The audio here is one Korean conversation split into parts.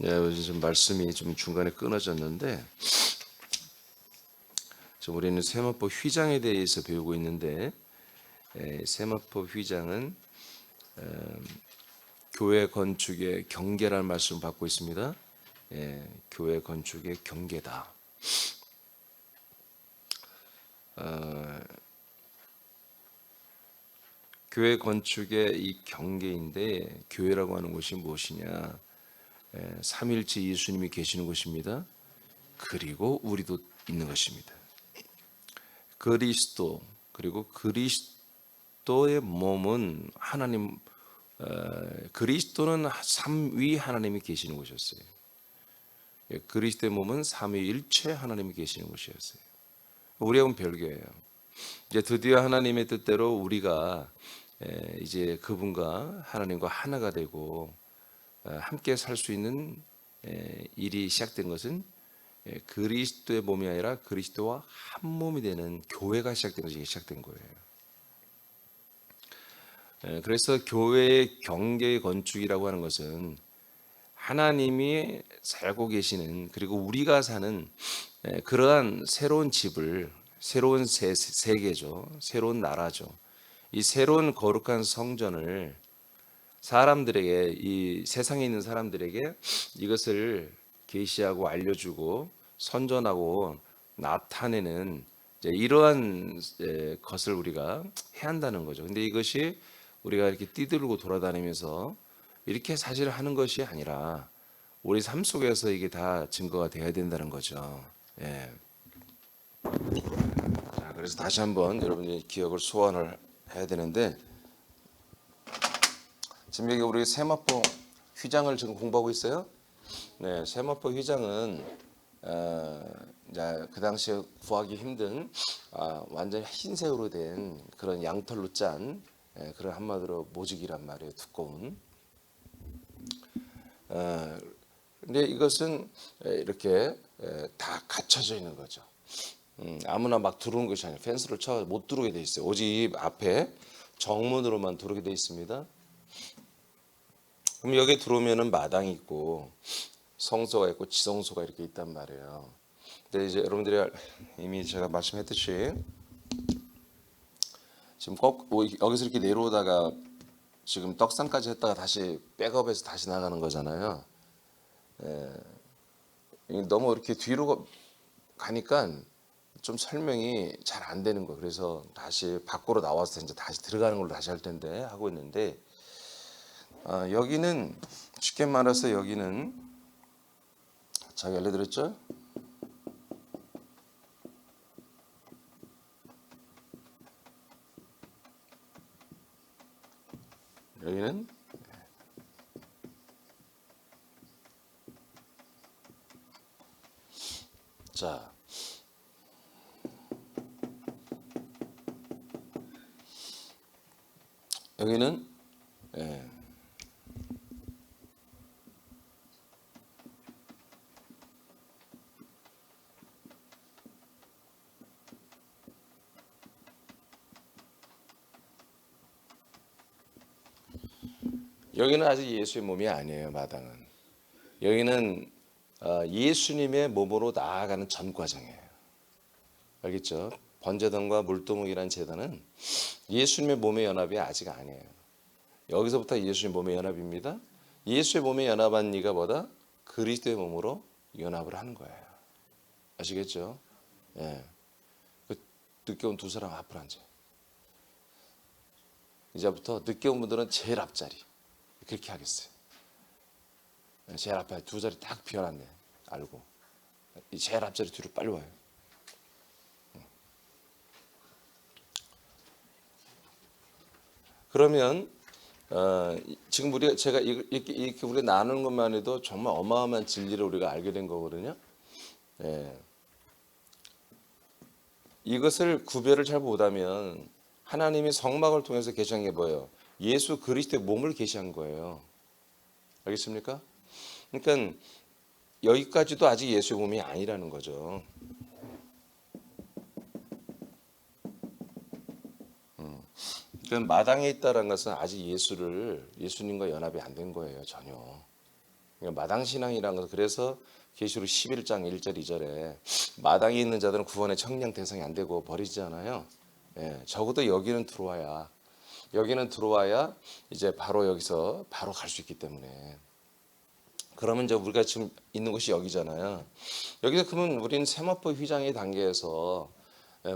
요즘 말씀이 좀 중간에 끊어졌는데, 지금 우리는 세마포 휘장에 대해서 배우고 있는데, 세마포 휘장은 교회 건축의 경계라는 말씀을 받고 있습니다. 교회 건축의 경계다. 교회 건축의 이 경계인데, 교회라고 하는 것이 무엇이냐? 삼일째 예수님이 계시는 곳입니다. 그리고 우리도 있는 것입니다. 그리스도, 그리고 그리스도의 몸은 하나님, 그리스도는 삼위 하나님이 계시는 곳이었어요. 그리스도의 몸은 삼위일체 하나님이 계시는 곳이었어요. 우리하고는 별개예요. 이제 드디어 하나님의 뜻대로 우리가 이제 그분과 하나님과 하나가 되고 함께 살 수 있는 일이 시작된 것은 그리스도의 몸이 아니라 그리스도와 한 몸이 되는 교회가 시작된 것이 시작된 거예요. 그래서 교회의 경계의 건축이라고 하는 것은 하나님이 살고 계시는, 그리고 우리가 사는 그러한 새로운 집을, 새로운 세계죠, 새로운 나라죠. 이 새로운 거룩한 성전을 사람들에게, 이 세상에 있는 사람들에게 이것을 계시하고 알려주고 선전하고 나타내는 이러한 것을 우리가 해야 한다는 거죠. 근데 이것이 우리가 이렇게 뛰들고 돌아다니면서 이렇게 사실 하는 것이 아니라 우리 삶 속에서 이게 다 증거가 돼야 된다는 거죠. 예. 자, 그래서 다시 한번 여러분이 기억을 소환을 해야 되는데, 지금 여기 우리 세마포 휘장을 지금 공부하고 있어요. 네, 세마포 휘장은 이제 그 당시에 구하기 힘든 완전 흰색으로 된 그런 양털로 짠 그런 한마디로 모직이란 말이에요. 두꺼운. 근데 이것은 이렇게 다 갖춰져 있는 거죠. 아무나 막 들어오는 것이 아니라 펜스를 쳐 못 들어오게 돼 있어요. 오직 이 앞에 정문으로만 들어오게 돼 있습니다. 그럼 여기 들어오면은 마당이 있고 성소가 있고 지성소가 이렇게 있단 말이에요. 근데 이제 여러분들이 이미 제가 말씀했듯이 지금 꼭 여기서 이렇게 내려오다가 지금 떡상까지 했다가 다시 백업해서 다시 나가는 거잖아요. 너무 이렇게 뒤로 가니까 좀 설명이 잘 안 되는 거. 그래서 다시 밖으로 나와서 이제 다시 들어가는 걸로 다시 할 텐데 하고 있는데, 여기는 쉽게 말해서 여기는 제가 알려드렸죠? 여기는 자, 여기는 여기는 아직 예수의 몸이 아니에요. 마당은 여기는 예수님의 몸으로 나아가는 전 과정이에요. 알겠죠? 번제단과 물두목이라는 제단은 예수님의 몸의 연합이 아직 아니에요. 여기서부터 예수의 몸의 연합입니다. 예수의 몸에 연합한 이가 뭐다? 그리스도의 몸으로 연합을 하는 거예요. 아시겠죠? 예. 그 늦게 온 두 사람 앞으로 앉아. 이제부터 늦게 온 분들은 제일 앞자리. 그렇게 하겠어요. 제일 앞에 두 자리 딱 비워놨네. 알고. 이 제일 앞자리 뒤로 빨리 와요. 그러면 지금 제가 이렇게 우리 나누는 것만 해도 정말 어마어마한 진리를 우리가 알게 된 거거든요. 예. 이것을 구별을 잘 못하면 하나님이 성막을 통해서 계시한 게 뭐예요? 예수 그리스도의 몸을 계시한 거예요. 알겠습니까? 그러니까 여기까지도 아직 예수의 몸이 아니라는 거죠. 그러니까 마당에 있다는 것은 아직 예수님과 연합이 안 된 거예요. 전혀. 그러니까 마당신앙이라는 것은 그래서 계시록 11장 1절 2절에 마당에 있는 자들은 구원의 청량 대상이 안 되고 버리잖아요. 예, 적어도 여기는 들어와야 이제 바로 여기서 바로 갈 수 있기 때문에. 그러면 이제 우리가 지금 있는 곳이 여기잖아요. 여기서 그러면 우리는 세마포 휘장의 단계에서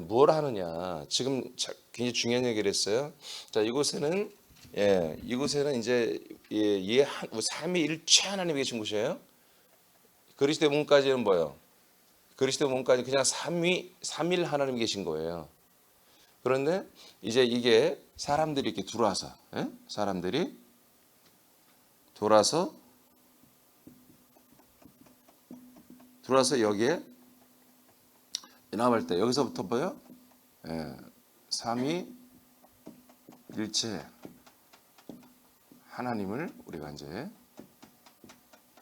뭘 하느냐. 지금 굉장히 중요한 얘기를 했어요. 자, 이곳에는 이제 삼위일체 하나님이 계신 곳이에요. 그리스도의 몸까지는 뭐예요? 그리스도의 몸까지 그냥 삼일 하나님이 계신 거예요. 그런데 이제 이게 사람들이 이렇게 들어와서 사람들이 돌아서 여기에 나올 때 여기서부터 뭐요? 삼위일체 하나님을 우리가 이제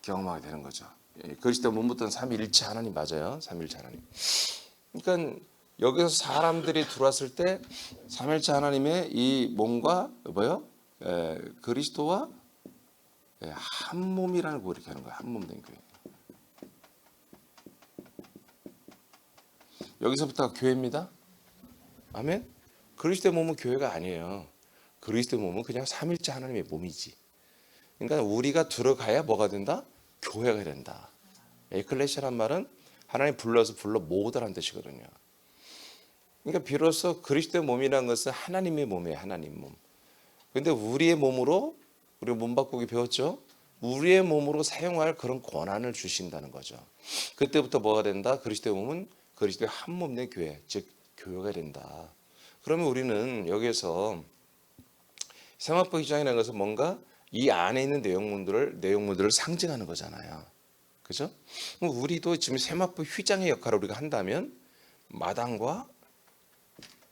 경험하게 되는 거죠. 그리스도 몸부터는 삼위일체 하나님 맞아요. 삼위일체 하나님. 그러니까 여기서 사람들이 들어왔을 때 삼위일체 하나님의 이 몸과 뭐요? 그리스도와 한 몸이라는 거 이렇게 하는 거예요. 한 몸 된 교회. 여기서부터가 교회입니다. 아멘. 그리스도의 몸은 교회가 아니에요. 그리스도의 몸은 그냥 삼위일체 하나님의 몸이지. 그러니까 우리가 들어가야 뭐가 된다? 교회가 된다. 에클레시아란 말은 하나님 불러 모으다라는 뜻이거든요. 그러니까 비로소 그리스도의 몸이라는 것은 하나님의 몸이에요. 하나님 몸. 그런데 우리의 몸으로 우리 몸 바꾸기 배웠죠. 우리의 몸으로 사용할 그런 권한을 주신다는 거죠. 그때부터 뭐가 된다? 그리스도의 몸은 그리스도의 한 몸 된 교회, 즉 교회가 된다. 그러면 우리는 여기에서 세마포 휘장이라는 것은 뭔가 이 안에 있는 내용물들을 상징하는 거잖아요. 그죠? 우리도 지금 세마포 휘장의 역할을 우리가 한다면 마당과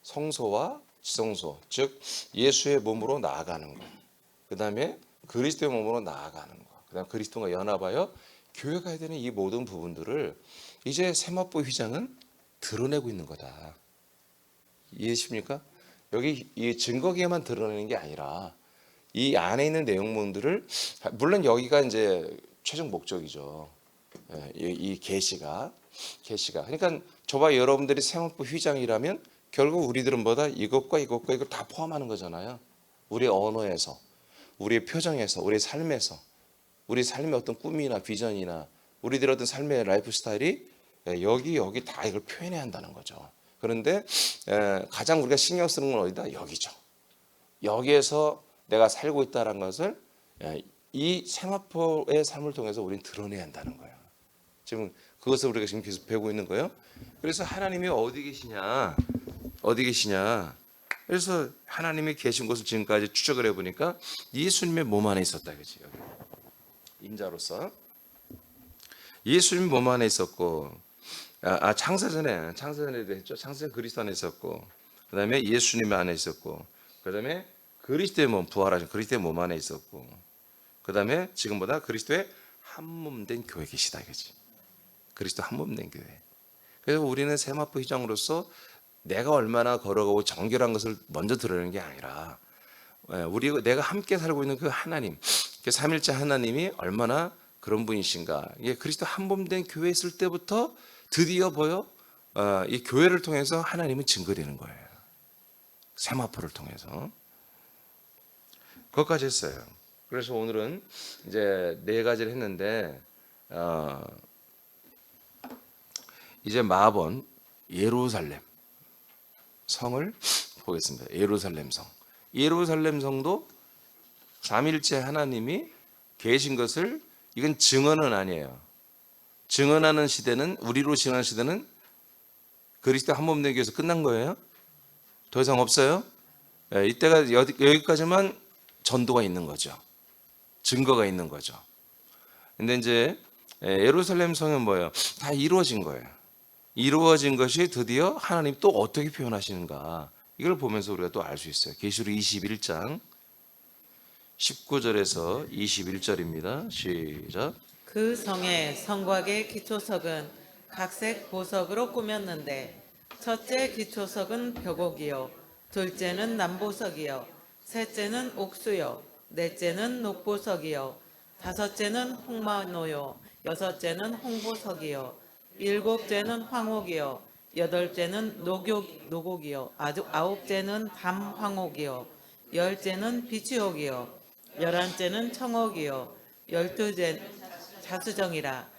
성소와 지성소, 즉 예수의 몸으로 나아가는 것. 그 다음에 그리스도의 몸으로 나아가는 것. 그 다음에 그리스도와 연합하여 교회가 해야 되는 이 모든 부분들을 이제 세마포 휘장은 드러내고 있는 거다. 이해되십니까? 여기 이 증거기에만 드러내는 게 아니라 이 안에 있는 내용물들을 물론 여기가 이제 최종 목적이죠. 이 계시가 그러니까 저와 여러분들이 세마포 휘장이라면 결국 우리들은 뭐다 이것과 이걸 다 포함하는 거잖아요. 우리의 언어에서, 우리의 표정에서, 우리의 삶에서, 우리 삶의 어떤 꿈이나 비전이나 우리들의 어떤 삶의 라이프 스타일이 여기 다 이걸 표현해야 한다는 거죠. 그런데 가장 우리가 신경 쓰는 건 어디다? 여기죠. 여기에서 내가 살고 있다는 것을 이 세마포의 삶을 통해서 우리는 드러내야 한다는 거예요. 지금 그것을 우리가 지금 계속 배우고 있는 거예요. 그래서 하나님이 어디 계시냐? 그래서 하나님이 계신 곳을 지금까지 추적을 해보니까 예수님의 몸 안에 있었다, 그렇지? 임자로서 예수님 몸 안에 있었고, 창세전에도 했죠. 창세전 그리스도 안에 있었고, 그 다음에 예수님 안에 있었고, 그 다음에 그리스도의 몸, 부활하신 그리스도의 몸 안에 있었고, 그 다음에 지금보다 그리스도의 한 몸 된 교회 계시다, 이거지. 그리스도 한 몸 된 교회. 그래서 우리는 세마포 휘장으로서 내가 얼마나 걸어가고 정결한 것을 먼저 드러내는 게 아니라 내가 함께 살고 있는 그 하나님, 그 삼일째 하나님이 얼마나 그런 분이신가. 이게 그리스도 한 몸 된 교회에 있을 때부터 드디어 이 교회를 통해서 하나님은 증거되는 거예요. 세마포를 통해서. 그것까지 했어요. 그래서 오늘은 이제 4가지를 했는데 이제 마번 예루살렘 성을 보겠습니다. 예루살렘 성. 예루살렘 성도 삼일째 하나님이 계신 것을 이건 증언은 아니에요. 증언하는 시대는 우리로 증언하는 시대는 그리스도 한 몸 된 교회에서 끝난 거예요. 더 이상 없어요. 이때가 여기까지만 전도가 있는 거죠. 증거가 있는 거죠. 근데 이제 예루살렘 성은 뭐예요? 다 이루어진 거예요. 이루어진 것이 드디어 하나님 또 어떻게 표현하시는가 이걸 보면서 우리가 또 알 수 있어요. 계시록 21장 19절에서 21절입니다. 시작. 그 성의 성곽의 기초석은 각색 보석으로 꾸몄는데 첫째 기초석은 벽옥이요 둘째는 남보석이요 셋째는 옥수요 넷째는 녹보석이요 다섯째는 홍만호요, 여섯째는 홍보석이요, 일곱째는 황옥이요, 여덟째는 노곡이요, 아홉째는 밤황옥이요, 열째는 비추옥이요, 열한째는 청옥이요, 열두째 자수정이라.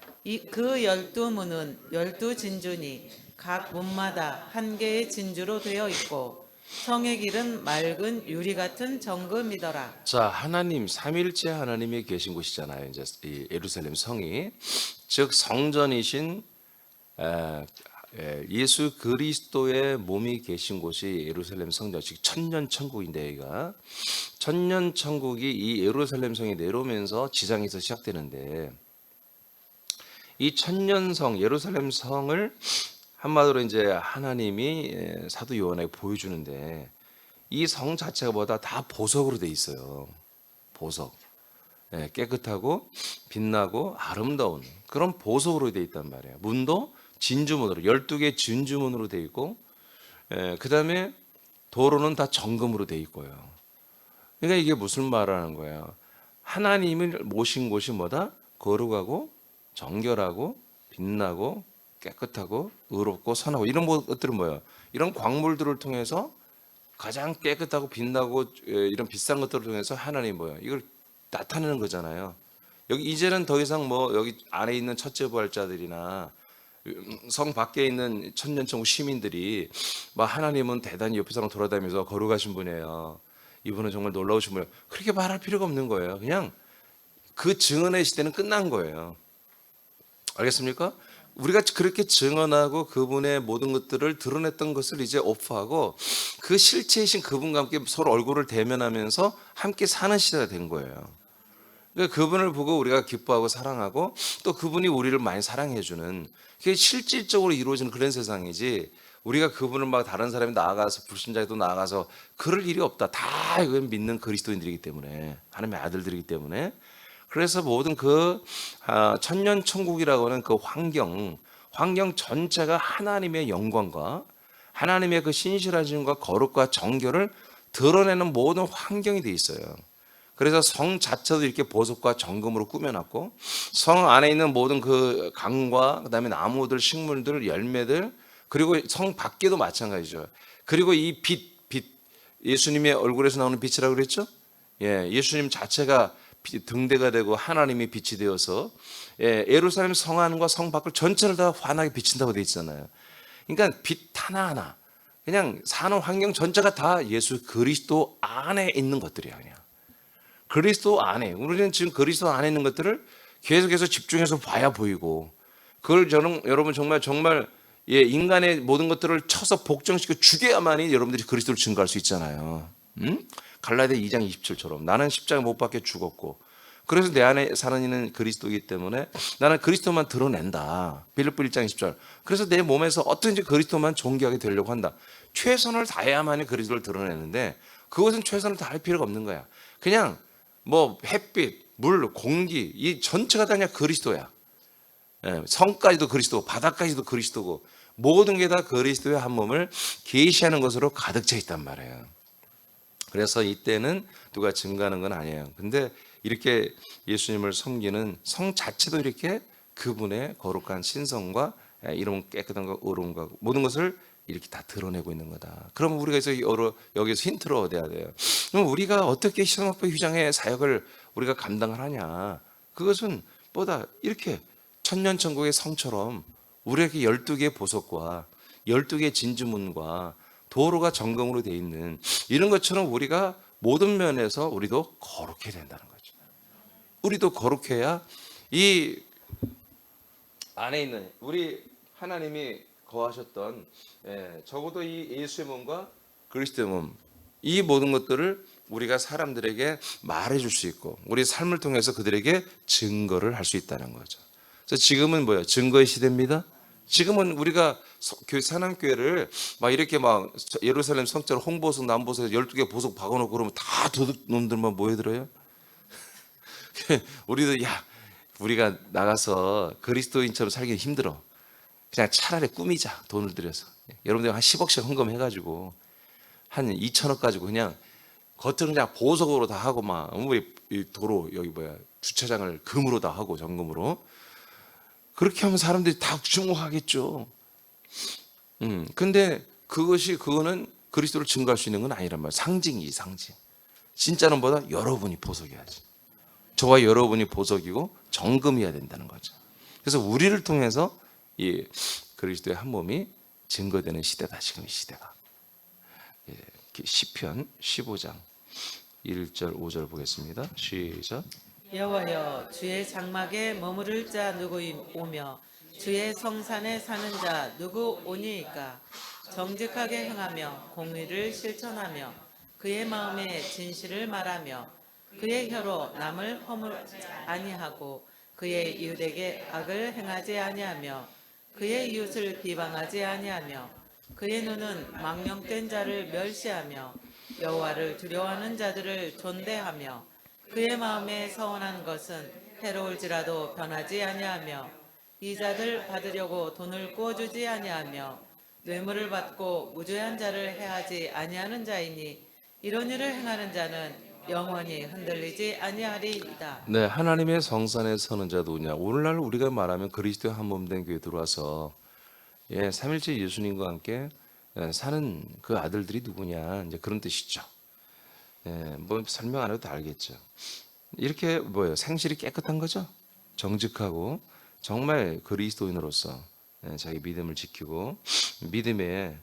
그 12문은 12진주니 각 문마다 한 개의 진주로 되어 있고 성의 길은 맑은 유리 같은 정금이더라. 자, 하나님 삼일째 하나님이 계신 곳이잖아요. 이제 이 예루살렘 성이 즉 성전이신 예수 그리스도의 몸이 계신 곳이 예루살렘 성전, 즉 천년 천국인데 여기가 천년 천국이 이 예루살렘 성에 내려오면서 지상에서 시작되는데 이 천년성 예루살렘 성을 한마디로 이제 하나님이 사도 요한에게 보여주는데 이 성 자체가 보다 다 보석으로 돼 있어요. 보석. 깨끗하고 빛나고 아름다운 그런 보석으로 돼 있단 말이에요. 문도 진주문으로 12개 진주문으로 돼 있고 그다음에 도로는 다 정금으로 돼 있고요. 그러니까 이게 무슨 말하는 거예요? 하나님을 모신 곳이 뭐다? 거룩하고 정결하고 빛나고 깨끗하고 의롭고 선하고 이런 것들은 뭐예요? 이런 광물들을 통해서 가장 깨끗하고 빛나고 이런 비싼 것들을 통해서 하나님 뭐예요? 이걸 나타내는 거잖아요. 여기 이제는 더 이상 뭐 여기 안에 있는 첫째 부활자들이나 성 밖에 있는 천년천국 시민들이 막 하나님은 대단히 옆에 사람 돌아다니면서 거룩하신 분이에요. 이분은 정말 놀라우신 분이에요. 그렇게 말할 필요가 없는 거예요. 그냥 그 증언의 시대는 끝난 거예요. 알겠습니까? 우리가 그렇게 증언하고 그분의 모든 것들을 드러냈던 것을 이제 오프하고 그 실체이신 그분과 함께 서로 얼굴을 대면하면서 함께 사는 시대가 된 거예요. 그러니까 그분을 보고 우리가 기뻐하고 사랑하고 또 그분이 우리를 많이 사랑해주는 그게 실질적으로 이루어지는 그런 세상이지 우리가 그분을 막 다른 사람이 나아가서 불신자에도 나아가서 그럴 일이 없다. 다 이건 믿는 그리스도인들이기 때문에 하나님의 아들들이기 때문에 그래서 모든 그 천년 천국이라고 하는 그 환경 전체가 하나님의 영광과 하나님의 그 신실하심과 거룩과 정결을 드러내는 모든 환경이 돼 있어요. 그래서 성 자체도 이렇게 보석과 정금으로 꾸며놨고 성 안에 있는 모든 그 강과 그다음에 나무들, 식물들, 열매들 그리고 성 밖에도 마찬가지죠. 그리고 이 빛 예수님의 얼굴에서 나오는 빛이라고 그랬죠? 예수님 자체가 등대가 되고 하나님이 빛이 되어서 예루살렘 성 안과 성 밖을 전체를 다 환하게 비친다고 돼 있잖아요. 그러니까 빛 하나하나 그냥 사는 환경 전체가 다 예수 그리스도 안에 있는 것들이야. 그냥 그리스도 안에 우리는 지금 그리스도 안에 있는 것들을 계속해서 집중해서 봐야 보이고 그걸 여러분 정말 인간의 모든 것들을 쳐서 복종시켜 죽여야만이 여러분들이 그리스도를 증거할 수 있잖아요. 갈라디아 2장 27처럼 나는 십자가 못 박혀 죽었고 그래서 내 안에 사는 이는 그리스도이기 때문에 나는 그리스도만 드러낸다. 빌립보 1장 20절. 그래서 내 몸에서 어떻게든지 그리스도만 존귀하게 되려고 한다. 최선을 다해야만이 그리스도를 드러내는데 그것은 최선을 다할 필요가 없는 거야. 그냥 뭐 햇빛, 물, 공기 이 전체가 다 그냥 그리스도야. 성까지도 그리스도고 바다까지도 그리스도고 모든 게 다 그리스도의 한 몸을 계시하는 것으로 가득 차 있단 말이에요. 그래서 이때는 누가 증가하는 건 아니에요. 근데 이렇게 예수님을 섬기는 성 자체도 이렇게 그분의 거룩한 신성과 이런 깨끗한 것, 의로움과 모든 것을 이렇게 다 드러내고 있는 거다. 그럼 우리가 여기서 힌트를 얻어야 돼요. 그럼 우리가 어떻게 시상학교 휘장의 사역을 우리가 감당을 하냐? 그것은 뭐다 이렇게 천년천국의 성처럼 우리에게 12개의 보석과 12개의 진주문과 도로가 정금으로 돼 있는 이런 것처럼 우리가 모든 면에서 우리도 거룩해야 된다는 거죠. 우리도 거룩해야 이 안에 있는 우리 하나님이 거하셨던 적어도 이 예수의 몸과 그리스도의 몸 이 모든 것들을 우리가 사람들에게 말해줄 수 있고 우리 삶을 통해서 그들에게 증거를 할 수 있다는 거죠. 그래서 지금은 뭐예요? 증거의 시대입니다. 지금은 우리가 산안교회를 막 이렇게 막 예루살렘 성처럼 홍보석, 남보석 12개 보석 박아놓고 그러면 다 도둑놈들만 모여들어요. 우리도 우리가 나가서 그리스도인처럼 살기 힘들어. 그냥 차라리 꾸미자 돈을 들여서. 여러분들 한 10억씩 헌금해가지고 한 2천억 가지고 그냥 겉으로 그냥 보석으로 다 하고 막 이 도로 여기 뭐야 주차장을 금으로 다 하고 정금으로 그렇게 하면 사람들이 다 주목하겠죠. 근데 그거는 그리스도를 증거할 수 있는 건 아니란 말이에요. 상징이지 상징. 진짜는 보다 여러분이 보석이야지. 저와 여러분이 보석이고 정금이어야 된다는 거죠. 그래서 우리를 통해서 이 그리스도의 한 몸이 증거되는 시대다. 지금 이 시대가. 시편 15장 1절 5절 보겠습니다. 시작. 여호와여, 주의 장막에 머무를 자 누구오며 주의 성산에 사는 자 누구 오니이까? 정직하게 행하며 공의를 실천하며 그의 마음에 진실을 말하며 그의 혀로 남을 허물지 아니하고 그의 이웃에게 악을 행하지 아니하며 그의 이웃을 비방하지 아니하며 그의 눈은 망령된 자를 멸시하며 여호와를 두려워하는 자들을 존대하며 그의 마음에 서원한 것은 해로울지라도 변하지 아니하며 이자들 받으려고 돈을 꾸어주지 아니하며 뇌물을 받고 무죄한 자를 해하지 아니하는 자이니 이런 일을 행하는 자는 영원히 흔들리지 아니하리이다. 네, 하나님의 성산에 서는 자 누구냐? 오늘날 우리가 말하면 그리스도의 한 몸 된 교회 들어와서 삼일째 예수님과 함께 사는 그 아들들이 누구냐? 이제 그런 뜻이죠. 뭐 설명 안 해도 다 알겠죠. 이렇게 뭐예요? 생실이 깨끗한 거죠. 정직하고 정말 그리스도인으로서 자기 믿음을 지키고 믿음의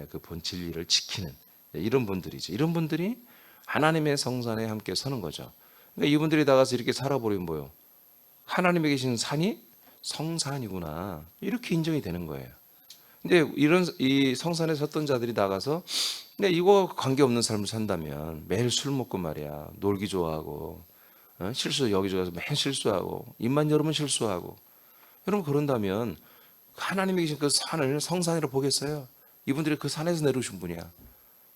그 본 진리를 지키는 이런 분들이죠. 이런 분들이 하나님의 성산에 함께 서는 거죠. 그러니까 이분들이 나가서 이렇게 살아버리면 뭐요? 하나님에 계신 산이 성산이구나 이렇게 인정이 되는 거예요. 근데 이런 이 성산에 섰던 자들이 나가서 근데 이거 관계없는 삶을 산다면 매일 술 먹고 말이야 놀기 좋아하고 실수 여기저기서 매일 실수하고 입만 열으면 실수하고 여러분 그런다면 하나님이 계신 그 산을 성산이라고 보겠어요? 이분들이 그 산에서 내려오신 분이야.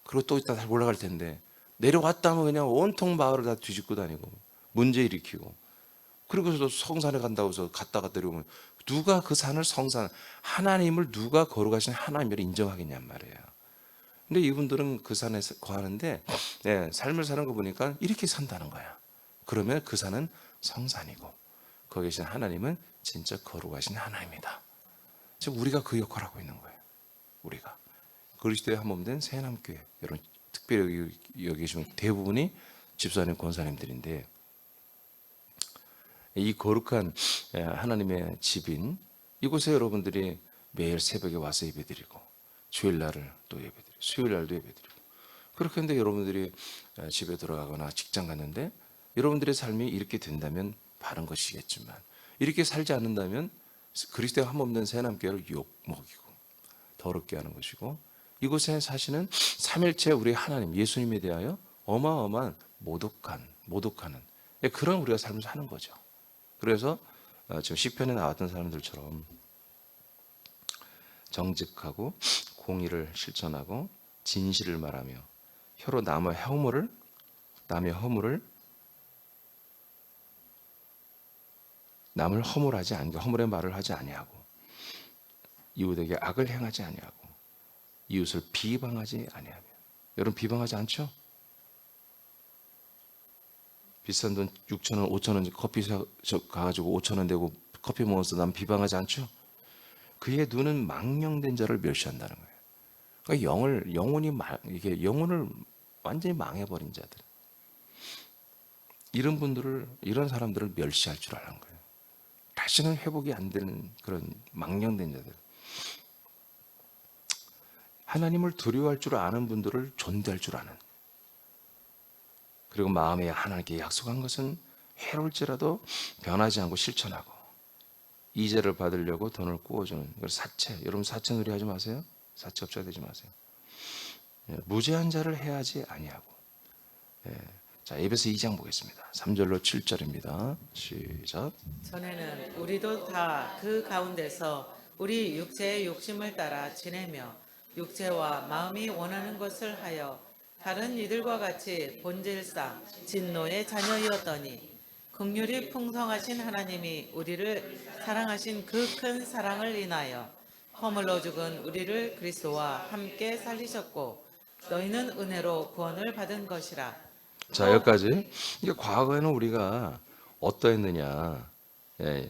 그리고 또 이따 다시 올라갈 텐데 내려왔다 하면 그냥 온통 마을을 다 뒤집고 다니고 문제 일으키고 그리고서도 성산에 간다고 해서 갔다가 내려오면 누가 그 산을 성산 하나님을 누가 거룩하신 하나님을 인정하겠냔 말이에요. 근데 이분들은 그 산에 거하는데 삶을 사는 거 보니까 이렇게 산다는 거야. 그러면 그 산은 성산이고 거기 계신 하나님은 진짜 거룩하신 하나님이다. 지금 우리가 그 역할을 하고 있는 거예요. 우리가 그리스도의 한 몸 된 새남교회 여러분 특별히 여기 계시면 대부분이 집사님 권사님들인데 이 거룩한 하나님의 집인 이곳에 여러분들이 매일 새벽에 와서 예배드리고 주일날을 또 예배드리고 수요일날도 예배드리고 그렇게 했는데 여러분들이 집에 들어가거나 직장 갔는데 여러분들의 삶이 이렇게 된다면 바른 것이겠지만 이렇게 살지 않는다면 그리스도의 한 몸 된 새남교회를 욕먹이고 더럽게 하는 것이고 이곳에 사시는 삼일체 우리 하나님 예수님에 대하여 어마어마한 모독하는 그런 우리가 삶을 사는 거죠. 그래서 지금 시편에 나왔던 사람들처럼 정직하고 공의를 실천하고 진실을 말하며 혀로 남의 허물을 남을 허물하지 아니고 허물의 말을 하지 아니하고 이웃에게 악을 행하지 아니하고 이웃을 비방하지 아니하며 여러분 비방하지 않죠? 비싼 돈 6,000원, 5,000원 커피 가가지고 5,000원 내고 커피 먹어서 남 비방하지 않죠? 그의 눈은 망령된 자를 멸시한다는 거예요. 그러니까 영혼을 완전히 망해버린 자들. 이런 사람들을 멸시할 줄 아는 거예요. 다시는 회복이 안 되는 그런 망령된 자들. 하나님을 두려워할 줄 아는 분들을 존대할 줄 아는. 그리고 마음에 하나님께 약속한 것은 해로울지라도 변하지 않고 실천하고 이자를 받으려고 돈을 꾸어주는 사채. 여러분 사채놀이 하지 마세요. 사채업자 되지 마세요. 무죄한 자를 해하지 아니하고. 자, 에베소 2장 보겠습니다. 3절로 7절입니다. 시작. 전에는 우리도 다 그 가운데서 우리 육체의 욕심을 따라 지내며 육체와 마음이 원하는 것을 하여 다른 이들과 같이 본질상 진노의 자녀이었더니 긍휼이 풍성하신 하나님이 우리를 사랑하신 그 큰 사랑을 인하여 허물로 죽은 우리를 그리스도와 함께 살리셨고 너희는 은혜로 구원을 받은 것이라. 자, 여기까지. 이게 과거에는 우리가 어떠했느냐. 예.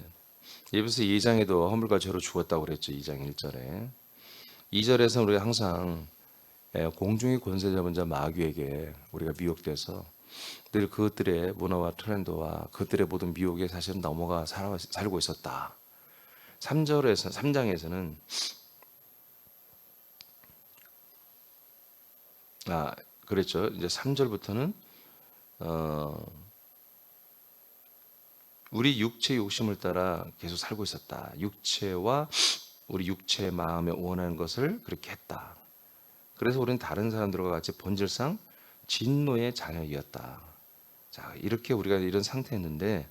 예배서 2장에도 허물과 죄로 죽었다고 그랬죠. 2장 1절에. 2절에서 우리가 항상 공중의 권세 잡은 자 마귀에게 우리가 미혹돼서 늘 그것들의 문화와 트렌드와 그것들의 모든 미혹에 사실은 넘어가 살고 있었다. 3장에서는 그랬죠. 이제 3절부터는 우리 육체 욕심을 따라 계속 살고 있었다. 육체와 우리 육체의 마음에 원하는 것을 그렇게 했다. 그래서 우리는 다른 사람들과 같이 본질상 진노의 자녀이었다. 자, 이렇게 우리가 이런 상태였는데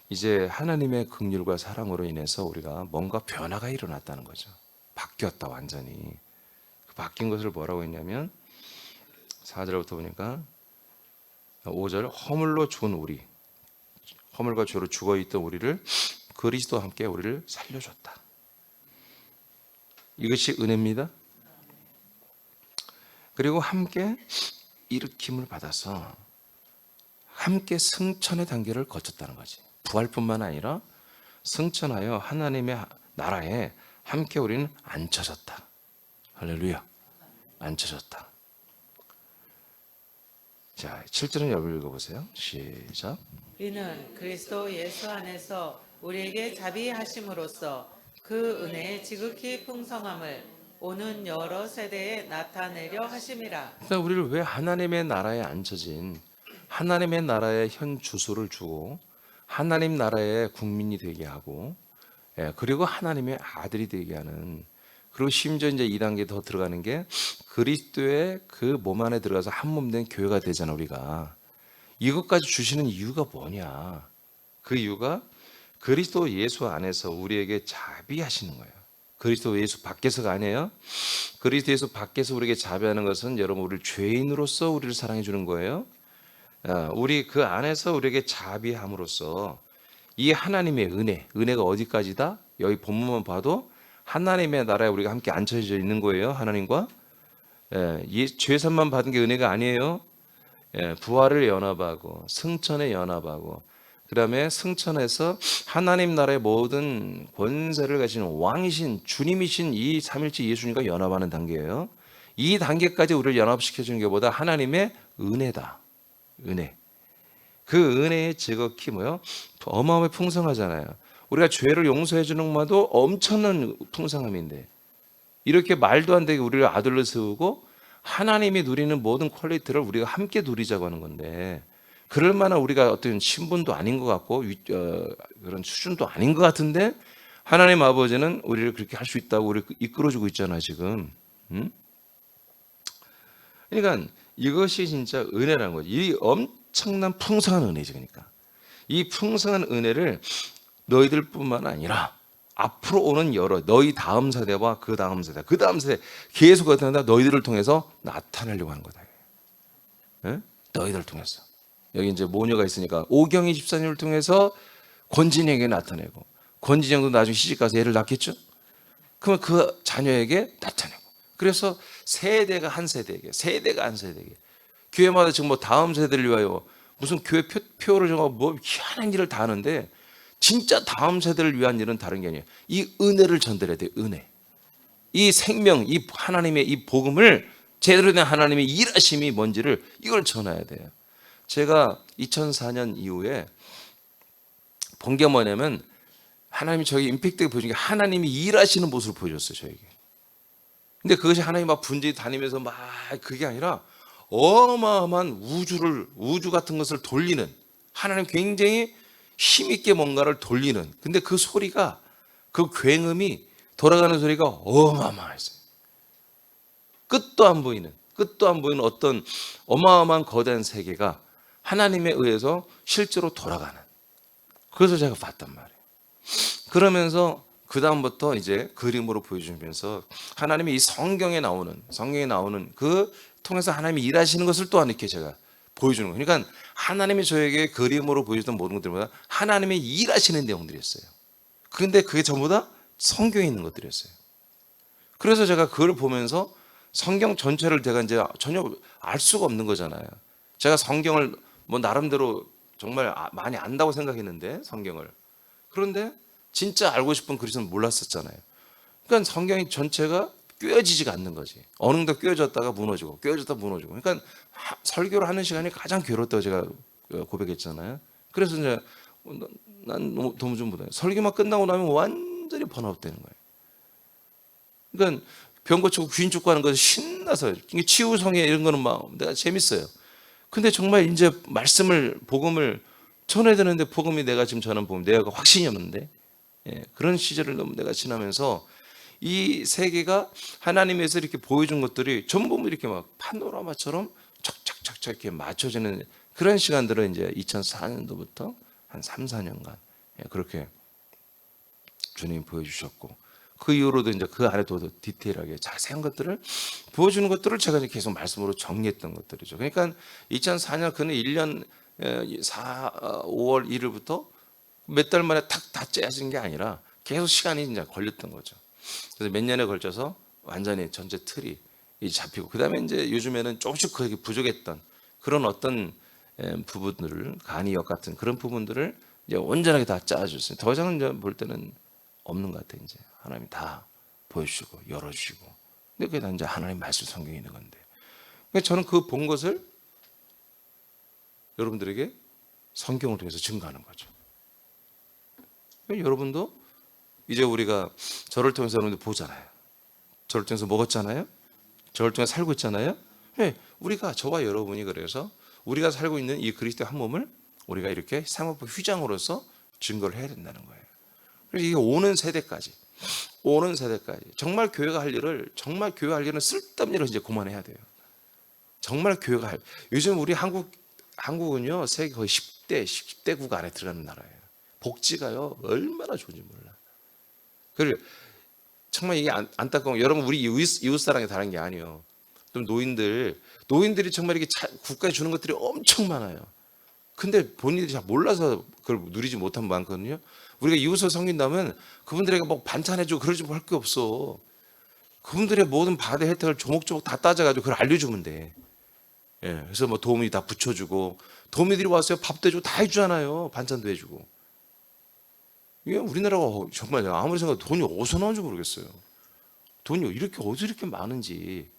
이제 하나님의 긍휼과 사랑으로 인해서 우리가 뭔가 변화가 일어났다는 거죠. 바뀌었다, 완전히. 그 바뀐 것을 뭐라고 했냐면 4절부터 보니까 5절, 허물로 죽은 우리, 허물과 죄로 죽어있던 우리를 그리스도와 함께 우리를 살려줬다. 이것이 은혜입니다. 그리고 함께 일으킴을 받아서 함께 승천의 단계를 거쳤다는 거지. 부활뿐만 아니라 승천하여 하나님의 나라에 함께 우리는 앉혀졌다. 할렐루야. 앉혀졌다. 자, 7절은 여러분 읽어보세요. 시작. 이는 그리스도 예수 안에서 우리에게 자비하심으로써 그 은혜의 지극히 풍성함을 오는 여러 세대에 나타내려 하심이라. 그러니까 우리를 왜 하나님의 나라에 앉혀진 하나님의 나라의 현 주소를 주고 하나님 나라의 국민이 되게 하고 그리고 하나님의 아들이 되게 하는, 그리고 심지어 이제 2단계 더 들어가는 게 그리스도의 그 몸 안에 들어가서 한 몸 된 교회가 되잖아. 우리가 이것까지 주시는 이유가 뭐냐? 그 이유가 그리스도 예수 안에서 우리에게 자비하시는 거예요. 그리스도 예수 밖에서가 아니에요. 그리스도 예수 밖에서 우리에게 자비하는 것은 여러분 우리를 죄인으로서 우리를 사랑해 주는 거예요. 우리 그 안에서 우리에게 자비함으로써 이 하나님의 은혜가 어디까지다? 여기 본문만 봐도 하나님의 나라에 우리가 함께 앉혀져 있는 거예요. 하나님과 죄산만 받은 게 은혜가 아니에요. 부활을 연합하고 승천에 연합하고 그다음에 승천해서 하나님 나라의 모든 권세를 가지는 왕이신 주님이신 이 삼일째 예수님과 연합하는 단계예요. 이 단계까지 우리를 연합시켜주는 것보다 하나님의 은혜다. 은혜. 그 은혜의 지극히 뭐요? 어마어마하게 풍성하잖아요. 우리가 죄를 용서해 주는 것만도 엄청난 풍성함인데 이렇게 말도 안 되게 우리를 아들로 세우고 하나님이 누리는 모든 퀄리티를 우리가 함께 누리자고 하는 건데 그럴 만한 우리가 어떤 신분도 아닌 것 같고 그런 수준도 아닌 것 같은데 하나님 아버지는 우리를 그렇게 할 수 있다고 우리를 이끌어주고 있잖아 지금. 그러니까 이것이 진짜 은혜라는 거지. 이 엄청난 풍성한 은혜지. 그러니까 이 풍성한 은혜를 너희들뿐만 아니라 앞으로 오는 여러 너희 다음 세대와 그 다음 세대, 그 다음 세대 계속 나타난다. 너희들을 통해서 나타내려고 하는 거다. 너희들을 통해서. 여기 이제 모녀가 있으니까 오경희 집사님을 통해서 권진영에게 나타내고 권진영도 나중에 시집가서 애를 낳겠죠. 그러면 그 자녀에게 나타내고 그래서 세대가 한 세대에게 교회마다 지금 뭐 다음 세대를 위하여 무슨 교회 표를 정하고 뭐 희한한 일을 다 하는데 진짜 다음 세대를 위한 일은 다른 게 아니에요. 이 은혜를 전달해야 돼요. 은혜. 이 생명, 이 하나님의 이 복음을 제대로 된 하나님의 일하심이 뭔지를 이걸 전해야 돼요. 제가 2004년 이후에 본 게 뭐냐면 하나님이 저에게 임팩트가 보여준 게 하나님이 일하시는 모습을 보여줬어요. 저에게. 근데 그것이 하나님 막 분지에 다니면서 막 그게 아니라 어마어마한 우주 같은 것을 돌리는 하나님 굉장히 힘있게 뭔가를 돌리는 근데 그 소리가 그 굉음이 돌아가는 소리가 어마어마했어요. 끝도 안 보이는 어떤 어마어마한 거대한 세계가 하나님에 의해서 실제로 돌아가는 그래서 제가 봤단 말이에요. 그러면서 그 다음부터 이제 그림으로 보여주면서 하나님이 이 성경에 나오는 그 통해서 하나님이 일하시는 것을 또한 이렇게 제가 보여주는 거예요. 그러니까 하나님이 저에게 그림으로 보여주던 모든 것들보다 하나님이 일하시는 내용들이었어요. 그런데 그게 전부 다 성경에 있는 것들이었어요. 그래서 제가 그걸 보면서 성경 전체를 제가 이제 전혀 알 수가 없는 거잖아요. 제가 성경을 뭐 나름대로 정말 많이 안다고 생각했는데 성경을. 그런데 진짜 알고 싶은 그리스도는 몰랐었잖아요. 그러니까 성경이 전체가 꿰어지지가 않는 거지. 어느 정도 꿰어졌다가 무너지고 꿰어졌다 무너지고. 그러니까 설교를 하는 시간이 가장 괴롭다고 제가 고백했잖아요. 그래서 이제 난 너무 도무지 설교만 끝나고 나면 완전히 번아웃되는 거예요. 그러니까 병 고치고 귀인 죽고 하는 것을 신나서 치유성애 이런 거는 막 내가 재밌어요. 근데 정말 이제 말씀을 복음을 전해야 되는데 복음이 내가 지금 전하는 복음 내가 확신이 없는데 그런 시절을 너무 내가 지나면서 이 세계가 하나님에서 이렇게 보여준 것들이 전부 이렇게 막 파노라마처럼 척척척척 이렇게 맞춰지는 그런 시간들을 이제 2004년도부터 한 3, 4년간 그렇게 주님이 보여주셨고 그 이후로도 이제 그 안에 더 디테일하게 자세한 것들을 보여주는 것들을 제가 이제 계속 말씀으로 정리했던 것들이죠. 그러니까 2004년 그는 1년 5월 1일부터 몇 달 만에 탁 다 짜진 게 아니라 계속 시간이 이제 걸렸던 거죠. 그래서 몇 년에 걸쳐서 완전히 전체 틀이 잡히고 그다음에 이제 요즘에는 조금씩 그게 부족했던 그런 어떤 부분들을 간이역 같은 그런 부분들을 이제 온전하게 다 짜주셨어요. 더 이상은 이제 볼 때는 없는 것 같아요. 이제 하나님이 다 보여주시고 열어주시고. 근데 그게 다 이제 하나님 말씀 성경에 있는 건데. 그러니까 저는 그 본 것을 여러분들에게 성경을 통해서 증거하는 거죠. 여러분도 이제 우리가 저를 통해서 여러분들 보잖아요. 저를 통해서 먹었잖아요. 저를 통해서 살고 있잖아요. 네, 우리가 저와 여러분이 그래서 우리가 살고 있는 이 그리스도의 한 몸을 우리가 이렇게 사모법 휘장으로서 증거를 해야 된다는 거예요. 그래서 이게 오는 세대까지 정말 교회가 할 일을 정말 교회가 할 일은 쓸데없는 일을 이제 그만해야 돼요. 정말 교회가 할 요즘 우리 한국은요 세계 거의 10대 국 안에 들어가는 나라예요. 복지가요 얼마나 좋은지 몰라. 그리고 정말 이게 안타까운 여러분 우리 이웃 사랑이 다른 게 아니에요. 좀 노인들이 정말 이렇게 국가에 주는 것들이 엄청 많아요. 근데 본인들이 잘 몰라서 그걸 누리지 못한 분 많거든요. 우리가 이웃을 섬긴다면 그분들에게 뭐 반찬해주고 그러지 할 게 없어. 그분들의 모든 받을 혜택을 조목조목 다 따져가지고 그걸 알려주면 돼. 그래서 뭐 도우미 다 붙여주고 도우미들이 와서 밥도 해주고 다 해주잖아요. 반찬도 해주고. 이게 우리나라가 정말 아무리 생각해도 돈이 어디서 나오는지 모르겠어요. 돈이 어디서 이렇게 많은지.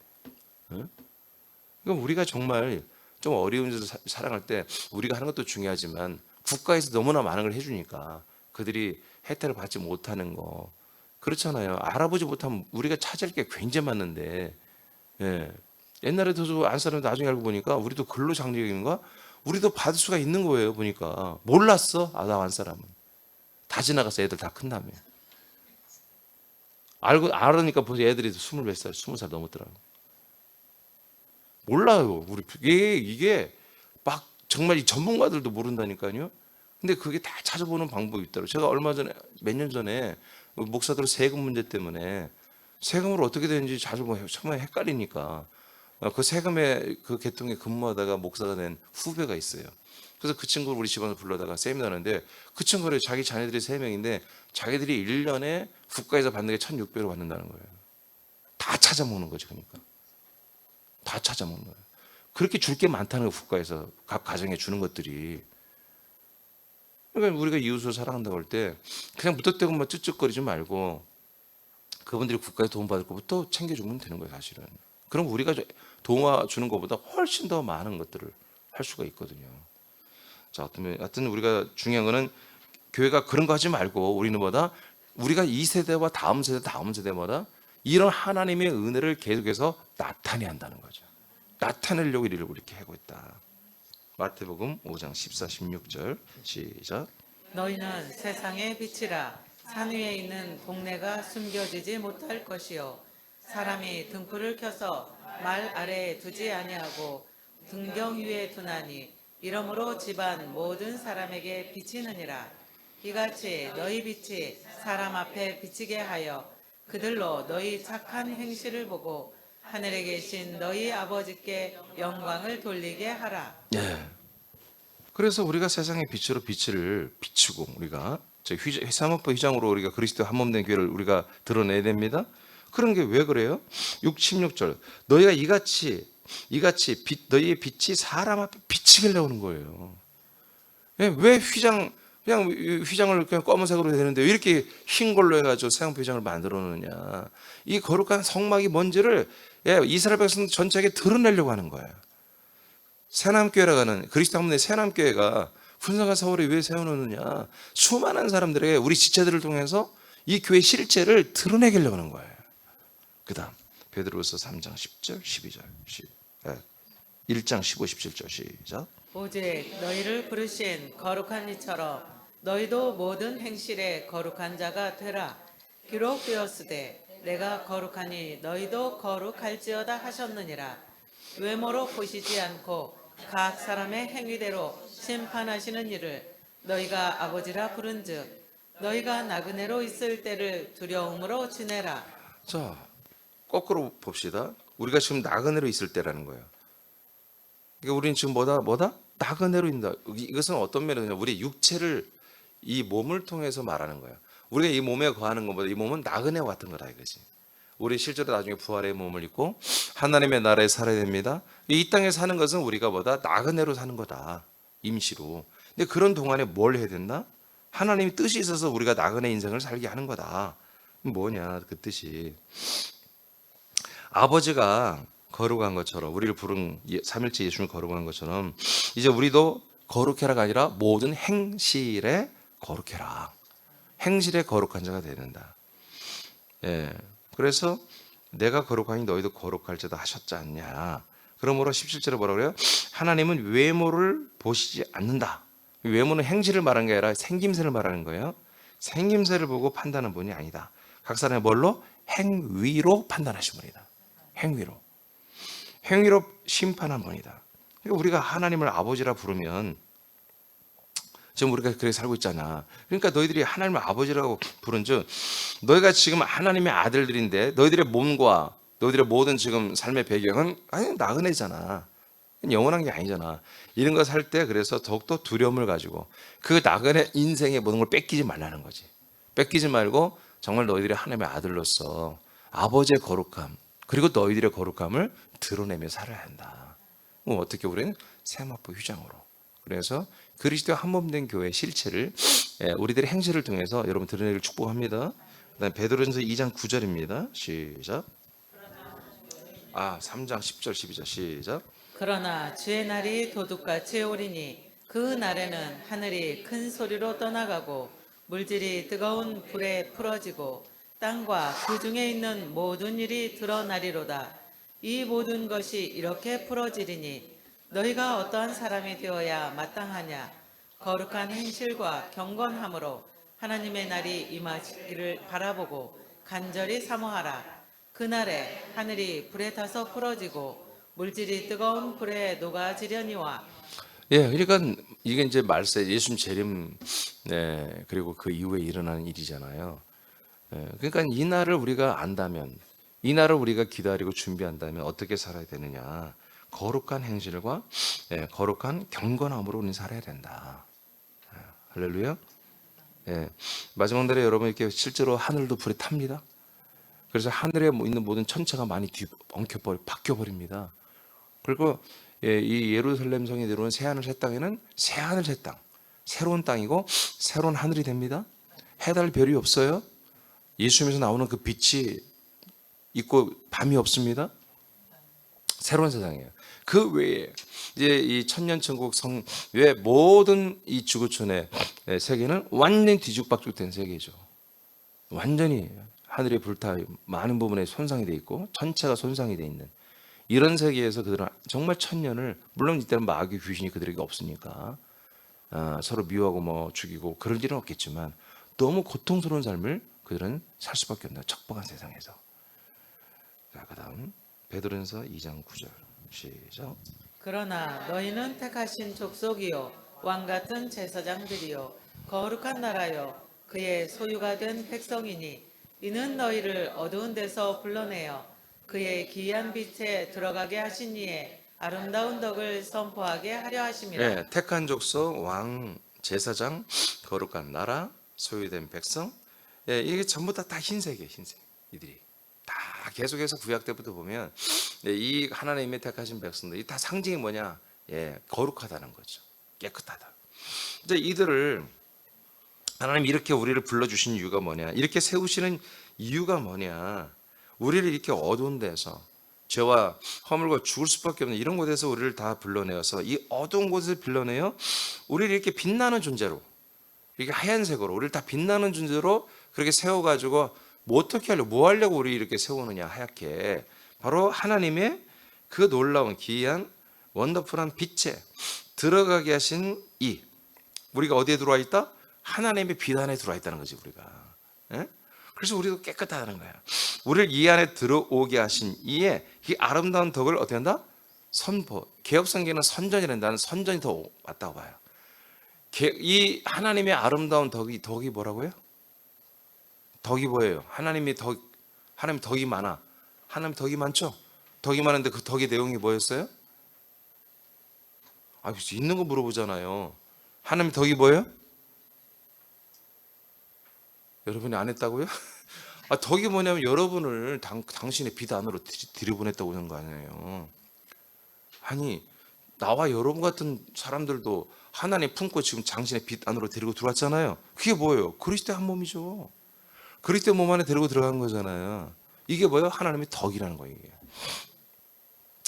그러니까 우리가 정말 좀 어려운 데서 살아갈 때 우리가 하는 것도 중요하지만 국가에서 너무나 많은 걸 해주니까 그들이 혜택을 받지 못하는 거 그렇잖아요. 알아보지 못하면 우리가 찾을 게 굉장히 많은데 옛날에도 안 사람도 나중에 알고 보니까 우리도 근로장려인가 우리도 받을 수가 있는 거예요. 보니까 몰랐어. 나 안 사람은 다 지나가서 애들 다 큰 다음에 알으니까 벌써 애들이 20살 20살 넘었더라고. 몰라요. 우리 이게 막 정말 이 전문가들도 모른다니까요. 근데 그게 다 찾아보는 방법이 있더라고요. 제가 얼마 전에 몇 년 전에 목사들 세금 문제 때문에 세금을 어떻게 되는지 자주 정말 헷갈리니까 그 세금의 그 계통에 근무하다가 목사가 된 후배가 있어요. 그래서 그 친구를 우리 집안으로 불러다가 세미나 하는데 그 친구를 자기 자녀들이 3명인데 자기들이 1년에 국가에서 받는 게 1,600을 받는다는 거예요. 다 찾아먹는 거지. 그러니까 다 찾아먹는 거예요. 그렇게 줄 게 많다는 거예요. 국가에서 각 가정에 주는 것들이. 그러니까 우리가 이웃을 사랑한다고 할 때 그냥 무턱대고만 쯧쯧거리지 말고 그분들이 국가에서 도움받을 것부터 챙겨주면 되는 거예요. 사실은. 그럼 우리가 도와주는 것보다 훨씬 더 많은 것들을 할 수가 있거든요. 자, 하여튼 우리가 중요한 거는 교회가 그런 거 하지 말고 우리가 이 세대와 다음 세대마다 이런 하나님의 은혜를 계속해서 나타내야 한다는 거죠. 나타내려고 이를 이렇게 하고 있다. 마태복음 5장 14, 16절 시작. 너희는 세상의 빛이라. 산 위에 있는 동네가 숨겨지지 못할 것이요 사람이 등불을 켜서 말 아래에 두지 아니하고 등경 위에 두나니 이러므로 집안 모든 사람에게 비치느니라. 이같이 너희 빛이 사람 앞에 비치게 하여 그들로 너희 착한 행실을 보고 하늘에 계신 너희 아버지께 영광을 돌리게 하라. 그래서 우리가 세상의 빛으로 빛을 비추고 우리가 사모법 휘장으로 우리가 그리스도 한 몸 된 교회를 우리가 드러내야 됩니다. 그런 게 왜 그래요? 16절 너희가 이같이 너희의 빛이 사람 앞에 비치게 나오는 거예요. 왜 그냥 휘장을 그냥 검은색으로 되는데 왜 이렇게 흰 걸로 해가지고 서양표 휘장을 만들어 놓느냐? 이 거룩한 성막이 뭔지를 이스라엘 백성 전체에게 드러내려고 하는 거예요. 새남교회라고 하는 그리스도 한문의 새남교회가 분성한 서울에 왜 세워놓느냐? 수많은 사람들에게 우리 지체들을 통해서 이 교회 실체를 드러내려고 하는 거예요. 그 다음 베드로서 3장 10절 12절 1장 15, 17절 시작. 오직 너희를 부르신 거룩한 이처럼 너희도 모든 행실에 거룩한 자가 되라. 기록되었으되 내가 거룩하니 너희도 거룩할지어다 하셨느니라. 외모로 보시지 않고 각 사람의 행위대로 심판하시는 이를 너희가 아버지라 부른즉 너희가 나그네로 있을 때를 두려움으로 지내라. 자, 거꾸로 봅시다. 우리가 지금 나그네로 있을 때라는 거예요. 그러니까 우리는 지금 뭐다? 나그네로 있다. 이것은 어떤 면이냐? 우리 육체를 이 몸을 통해서 말하는 거예요. 우리가 이 몸에 거하는 것보다 이 몸은 나그네와 같은 거다 이거지. 우리 실제로 나중에 부활의 몸을 입고 하나님의 나라에 살아야 됩니다. 이 땅에 사는 것은 우리가 나그네로 사는 거다. 임시로. 근데 그런 동안에 뭘 해야 된다? 하나님의 뜻이 있어서 우리가 나그네 인생을 살게 하는 거다. 뭐냐 그 뜻이. 아버지가 거룩한 것처럼 우리를 부른 삼일째 예수님을 거룩한 것처럼 이제 우리도 거룩해라가 아니라 모든 행실에 거룩해라. 행실에 거룩한 자가 되는다. 그래서 내가 거룩하니 너희도 거룩할지다 하셨지 않냐. 그러므로 17절에 뭐라 그래요? 하나님은 외모를 보시지 않는다. 외모는 행실을 말하는 게 아니라 생김새를 말하는 거예요. 생김새를 보고 판단하는 분이 아니다. 각 사람의 뭘로? 행위로 판단하신 분이다. 행위로 심판한 분이다. 그러니까 우리가 하나님을 아버지라 부르면 지금 우리가 그렇게 살고 있잖아. 그러니까 너희들이 하나님을 아버지라고 부른즉 너희가 지금 하나님의 아들들인데 너희들의 몸과 너희들의 모든 지금 삶의 배경은 나그네잖아. 영원한 게 아니잖아. 이런 거 살 때 그래서 더욱더 두려움을 가지고 그 나그네 인생의 모든 걸 뺏기지 말라는 거지. 뺏기지 말고 정말 너희들의 하나님의 아들로서 아버지의 거룩함 그리고 너희들의 거룩함을 드러내며 살아야 한다. 어떻게 우리는 세마포 휘장으로. 그래서 그리스도의 한 몸 된 교회의 실체를 우리들의 행실을 통해서 여러분 드러내기를 축복합니다. 그다음 베드로전서 2장 9절입니다. 시작. 3장 10절 12절 시작. 그러나 주의 날이 도둑같이 오리니 그 날에는 하늘이 큰 소리로 떠나가고 물질이 뜨거운 불에 풀어지고 땅과 그 중에 있는 모든 일이 드러나리로다. 이 모든 것이 이렇게 풀어지리니 너희가 어떠한 사람이 되어야 마땅하냐. 거룩한 행실과 경건함으로 하나님의 날이 임하시기를 바라보고 간절히 사모하라. 그날에 하늘이 불에 타서 풀어지고 물질이 뜨거운 불에 녹아지려니와. 그러니까 이게 이제 말세 예수님 재림 그리고 그 이후에 일어나는 일이잖아요. 그러니까 이 날을 우리가 안다면 이 날을 우리가 기다리고 준비한다면 어떻게 살아야 되느냐. 거룩한 행실과 거룩한 경건함으로 우리는 살아야 된다. 할렐루야. 마지막 날에 여러분 이렇게 실제로 하늘도 불에 탑니다. 그래서 하늘에 있는 모든 천체가 많이 바뀌어버립니다. 그리고 이 예루살렘 성에 내려오는 새하늘 새 땅에는 새하늘 새 땅, 새로운 땅이고 새로운 하늘이 됩니다. 해달 별이 없어요. 예수님에서 나오는 그 빛이 있고 밤이 없습니다. 새로운 세상이에요. 그 외에 이제 이 천년천국 성 외 모든 이 지구촌의 세계는 완전히 뒤죽박죽된 세계죠. 완전히 하늘에 불타 많은 부분에 손상이 돼 있고 전체가 손상이 돼 있는 이런 세계에서 그들은 정말 천년을 물론 이때는 마귀 귀신이 그들에게 없으니까 서로 미워하고 죽이고 그럴 일은 없겠지만 너무 고통스러운 삶을 그들은 살 수밖에 없는 척박한 세상에서. 자, 그다음 베드로전서 2장 9절 시작. 그러나 너희는 택하신 족속이요 왕 같은 제사장들이요 거룩한 나라요 그의 소유가 된 백성이니 이는 너희를 어두운 데서 불러내어 그의 기이한 빛에 들어가게 하신 이의 아름다운 덕을 선포하게 하려 하심이라. 택한 족속, 왕, 제사장, 거룩한 나라, 소유된 백성. 이게 전부 다 흰색이에요. 흰색. 이들이 다 계속해서 구약 때부터 보면 이 하나님의 택하신 백성들 이 다 상징이 뭐냐? 거룩하다는 거죠. 깨끗하다. 이제 이들을 하나님 이렇게 우리를 불러주신 이유가 뭐냐? 이렇게 세우시는 이유가 뭐냐? 우리를 이렇게 어두운 데서 죄와 허물과 죽을 수밖에 없는 이런 곳에서 우리를 다 불러내어서 이 어두운 곳을 불러내어 우리를 이렇게 빛나는 존재로, 이렇게 하얀색으로 우리를 다 빛나는 존재로 그렇게 세워가지고 어떻게 하려고, 뭐 하려고 우리 이렇게 세우느냐 하얗게, 바로 하나님의 그 놀라운 기이한 원더풀한 빛에 들어가게 하신 우리가 어디에 들어와 있다? 하나님의 빛 안에 들어와 있다는 거지 우리가. 그래서 우리도 깨끗하다는 거야. 우리를 이 안에 들어오게 하신 이 아름다운 덕을 어떻게 한다? 선포. 개혁성경에는 선전이란다. 나는 선전이 더 맞다고 봐요. 이 하나님의 아름다운 덕이 뭐라고요? 덕이 뭐예요? 하나님 덕이 많아. 하나님 덕이 많죠? 덕이 많은데 그 덕의 내용이 뭐였어요? 있는 거 물어보잖아요. 하나님 덕이 뭐예요? 여러분이 안 했다고요? 덕이 뭐냐면 여러분을 당신의 빛 안으로 들여보냈다고 하는 거 아니에요. 아니, 나와 여러분 같은 사람들도 하나님 품고 지금 당신의 빛 안으로 데리고 들어왔잖아요. 그게 뭐예요? 그리스도의 한 몸이죠. 그리스도의 몸 안에 데리고 들어간 거잖아요. 이게 뭐예요? 하나님의 덕이라는 거예요. 이게.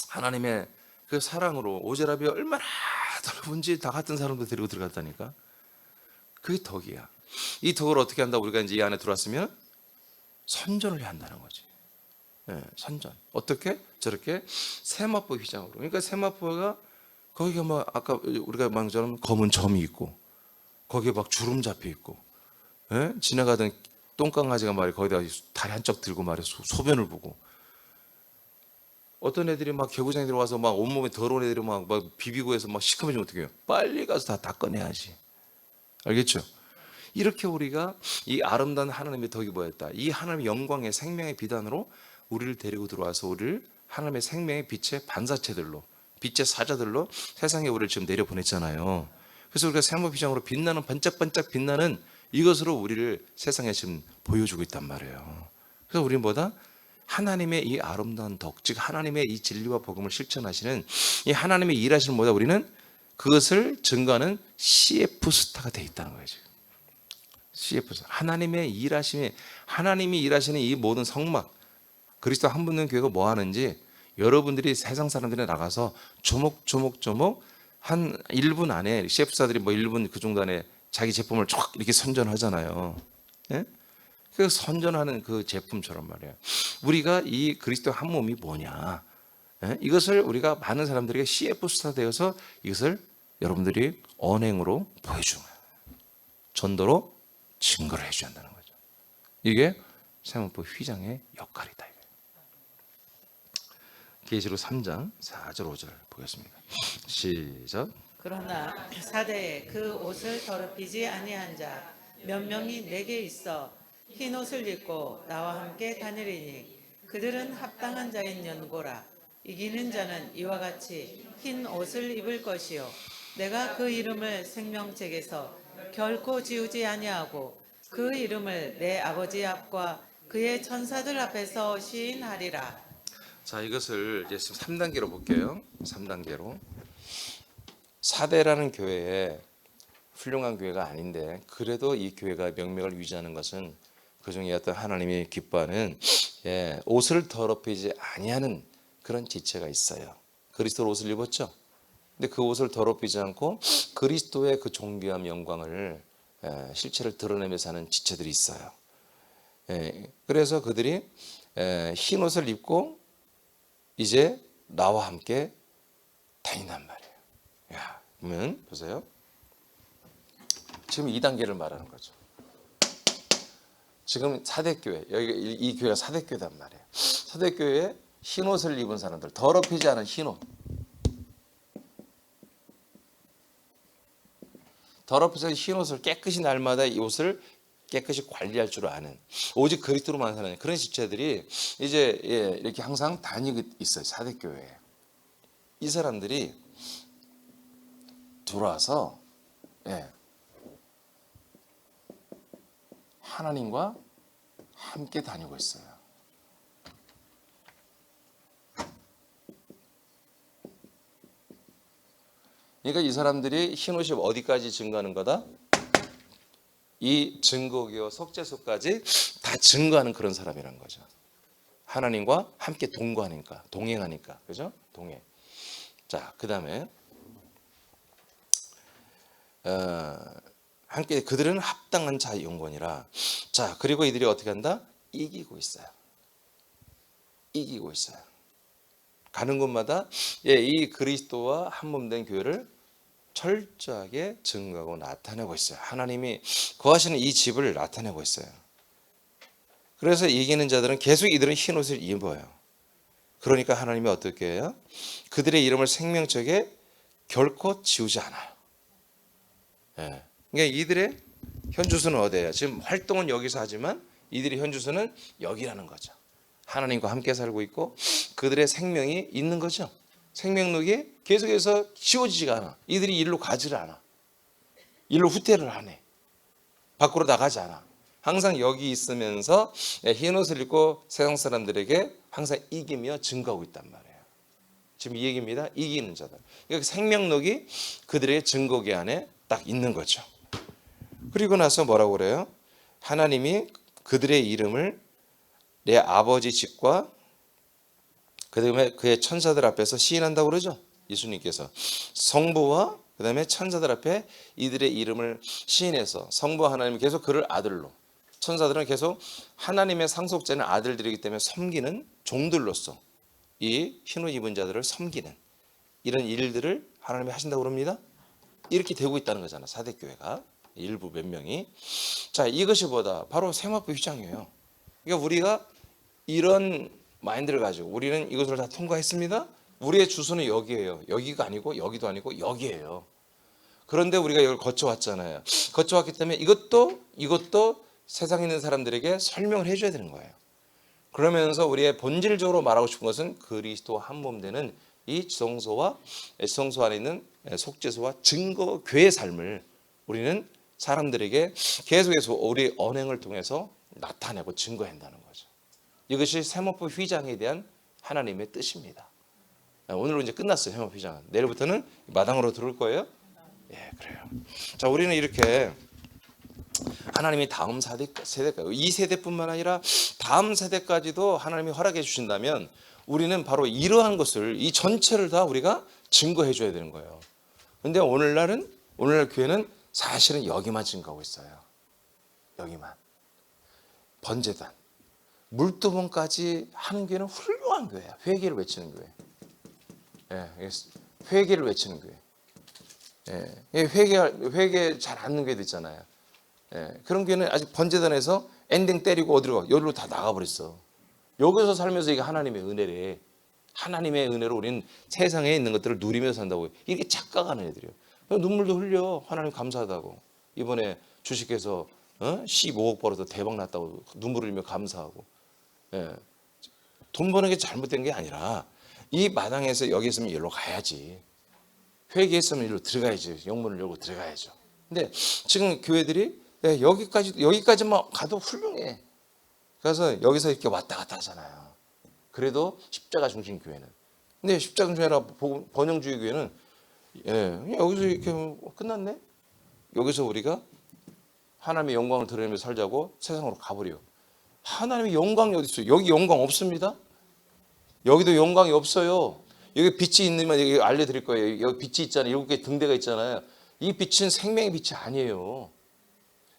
하나님의 그 사랑으로 오제라비가 얼마나 넓은지 다 같은 사람도 데리고 들어갔다니까. 그게 덕이야. 이 덕을 어떻게 한다? 우리가 이제 이 안에 들어왔으면 선전을 해야 한다는 거지. 선전. 어떻게? 저렇게 세마포 휘장으로. 그러니까 세마포가 거기가 막 아까 우리가 말처럼 검은 점이 있고 거기에 막 주름 잡혀 있고, 지나가던 똥강아지가 말이야 거기다 다리 한쪽 들고 말이야 소변을 보고, 어떤 애들이 막 개구장에 들어와서 막 온몸에 더러운 애들이 막 비비고 해서 막 시커매지면 어떻게 해요? 빨리 가서 다 닦아내야지. 알겠죠? 이렇게 우리가 이 아름다운 하나님의 덕이 뭐였다? 이 하나님의 영광의 생명의 비단으로 우리를 데리고 들어와서 우리를 하나님의 생명의 빛의 반사체들로, 빛의 사자들로 세상에 우리를 지금 내려보냈잖아요. 그래서 우리가 세마포휘장으로 빛나는, 반짝반짝 빛나는 이것으로 우리를 세상에 지금 보여주고 있단 말이에요. 그래서 우리는 뭐다? 하나님의 이 아름다운 덕, 즉 하나님의 이 진리와 복음을 실천하시는 이 하나님의 일하시는 뭐다? 우리는 그것을 증거하는 CF 스타가 돼 있다는 거예요. 지금. CF 스타. 하나님의 일하심이, 하나님이 일하시는 이 모든 성막, 그리스도 한 분된 교회가 뭐 하는지 여러분들이 세상 사람들이 나가서 조목조목 한 1분 안에 CF사들이 뭐 1분 그 정도 안에 자기 제품을 쫙 이렇게 선전하잖아요. 예? 그 선전하는 그 제품처럼 말이에요. 우리가 이 그리스도 한 몸이 뭐냐? 이것을 우리가 많은 사람들에게 CF 스타 되어서 이것을 여러분들이 언행으로 보여주는 거예요. 전도로 증거를 해줘야 한다는 거죠. 이게 세마포 휘장의 역할이다. 계시록 3장 4절 5절 보겠습니다. 시작. 그러나 사대에 그 옷을 더럽히지 아니한 자 몇 명이 내게 있어 흰 옷을 입고 나와 함께 다니리니 그들은 합당한 자인 연고라. 이기는 자는 이와 같이 흰 옷을 입을 것이요 내가 그 이름을 생명책에서 결코 지우지 아니하고 그 이름을 내 아버지 앞과 그의 천사들 앞에서 시인하리라. 자, 이것을 이제 3단계로 볼게요. 3단계로. 사대라는 교회에 훌륭한 교회가 아닌데 그래도 이 교회가 명맥을 유지하는 것은 그중에 어떤 하나님이 기뻐하는 옷을 더럽히지 아니하는 그런 지체가 있어요. 그리스도 옷을 입었죠. 근데 그 옷을 더럽히지 않고 그리스도의 그 존귀함 영광을 실체를 드러내면서 하는 지체들이 있어요. 그래서 그들이 흰 옷을 입고 이제 나와 함께 다닌단 말이에요. 야, 그러면 보세요. 지금 2단계를 말하는 거죠. 지금 사대교회, 여기 이 교회가 사대교회단 말이에요. 사대교회에 흰 옷을 입은 사람들, 더럽히지 않은 흰 옷. 더럽히지 않은 흰 옷을 깨끗이 날마다 이 옷을 깨끗이 관리할 줄 아는, 오직 그리스도로만 사는 그런 지체들이 이제 이렇게 항상 다니고 있어요. 사대교회에. 이 사람들이 들어와서 하나님과 함께 다니고 있어요. 그러니까 이 사람들이 흰옷이 어디까지 증거하는 거다? 이 증거교 속죄소까지 다 증거하는 그런 사람이라는 거죠. 하나님과 함께 동거하니까, 동행하니까, 그죠? 동행. 자, 그 다음에 함께 그들은 합당한 자 영권이라. 자, 그리고 이들이 어떻게 한다? 이기고 있어요. 이기고 있어요. 가는 곳마다 이 그리스도와 한 몸 된 교회를 철저하게 증거하고 나타내고 있어요. 하나님이 거하시는 이 집을 나타내고 있어요. 그래서 이기는 자들은 계속 이들은 흰 옷을 입어요. 그러니까 하나님이 어떻게 해요? 그들의 이름을 생명책에 결코 지우지 않아요. 예. 그러니까 이들의 현주소는 어디예요? 지금 활동은 여기서 하지만 이들의 현주소는 여기라는 거죠. 하나님과 함께 살고 있고 그들의 생명이 있는 거죠. 생명록이 계속해서 지워지지가 않아. 이들이 일로 가지를 않아. 일로 후퇴를 안 해. 밖으로 나가지 않아. 항상 여기 있으면서 흰 옷을 입고 세상 사람들에게 항상 이기며 증거하고 있단 말이에요. 지금 이 얘기입니다. 이기는 자들. 그러니까 생명록이 그들의 증거기 안에 딱 있는 거죠. 그리고 나서 뭐라고 그래요? 하나님이 그들의 이름을 내 아버지 집과 그다음에 그의 천사들 앞에서 시인한다고 그러죠. 예수님께서 성부와 그다음에 천사들 앞에 이들의 이름을 시인해서 성부 하나님이 계속 그를 아들로, 천사들은 계속 하나님의 상속자는 아들들이기 때문에 섬기는 종들로서 이 흰옷 입은 자들을 섬기는 이런 일들을 하나님이 하신다고 그럽니다. 이렇게 되고 있다는 거잖아. 사대교회가 일부 몇 명이. 자, 이것이 뭐다? 바로 세마포 휘장이에요. 그러니까 우리가 이런 마인드를 가지고 우리는 이것을 다 통과했습니다. 우리의 주소는 여기예요. 여기가 아니고 여기도 아니고 여기예요. 그런데 우리가 이걸 거쳐왔잖아요. 거쳐왔기 때문에 이것도 세상에 있는 사람들에게 설명을 해줘야 되는 거예요. 그러면서 우리의 본질적으로 말하고 싶은 것은 그리스도와 한 몸 되는 이 지성소와 지성소 안에 있는 속죄소와 증거 교회의 삶을 우리는 사람들에게 계속해서 우리 언행을 통해서 나타내고 증거한다는 거죠. 이것이 세마포 휘장에 대한 하나님의 뜻입니다. 오늘로 이제 끝났어요. 세마포 휘장은. 내일부터는 마당으로 들어올 거예요. 예, 그래요. 자, 우리는 이렇게 하나님이 다음 세대까지, 이 세대뿐만 아니라 다음 세대까지도 하나님이 허락해 주신다면 우리는 바로 이러한 것을 이 전체를 다 우리가 증거해 줘야 되는 거예요. 근데 오늘날 교회는 사실은 여기만 증거하고 있어요. 여기만. 번제단, 물두번까지 하는 교회는 훌륭한 교회야. 회개를 외치는 교회. 예, 회개를 외치는 교회. 예, 회개 잘 안 하는 교회도 있잖아요. 예, 그런 교회는 아직 번제단에서 엔딩 때리고 어디로 가? 여기로 다 나가버렸어. 여기서 살면서 이게 하나님의 은혜래. 하나님의 은혜로 우리는 세상에 있는 것들을 누리면서 산다고. 이렇게 착각하는 애들이에요. 눈물도 흘려. 하나님 감사하다고. 이번에 주식해서 15억 벌어서 대박 났다고 눈물을 흘리며 감사하고. 예. 돈 버는 게 잘못된 게 아니라 이 마당에서 여기 있으면 여기로 가야지. 회개했으면 여기로 들어가야지. 영문을 열고 들어가야죠. 근데 지금 교회들이 여기까지만 가도 훌륭해. 그래서 여기서 이렇게 왔다 갔다 하잖아요. 그래도 십자가 중심 교회는. 근데 십자가 중심이라 번영주의 교회는 여기서 이렇게 끝났네. 여기서 우리가 하나님의 영광을 드러내며 살자고 세상으로 가버려. 하나님의 영광이 어디 있어요? 여기 영광 없습니다. 여기도 영광이 없어요. 여기 빛이 있는만 여기 알려드릴 거예요. 여기 빛이 있잖아요. 7개 등대가 있잖아요. 이 빛은 생명의 빛이 아니에요.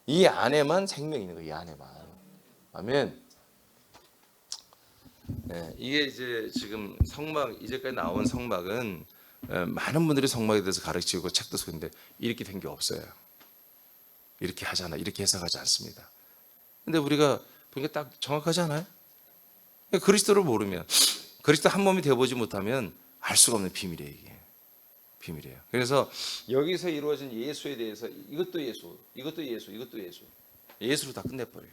이 안에만 생명이 있는 거예요. 이 안에만. 아멘. 네, 이게 이제 지금 성막 이제까지 나온 성막은 많은 분들이 성막에 대해서 가르치고 책도 쓰는데 이렇게 된 게 없어요. 이렇게 하잖아. 이렇게 해석하지 않습니다. 근데 우리가 보니까 딱 정확하지 않아요? 그리스도를 모르면 그리스도 한 몸이 되어보지 못하면 알 수가 없는 비밀이에요. 이게 비밀이에요. 그래서 여기서 이루어진 예수에 대해서 이것도 예수, 이것도 예수, 이것도 예수, 예수로 다 끝내버려요.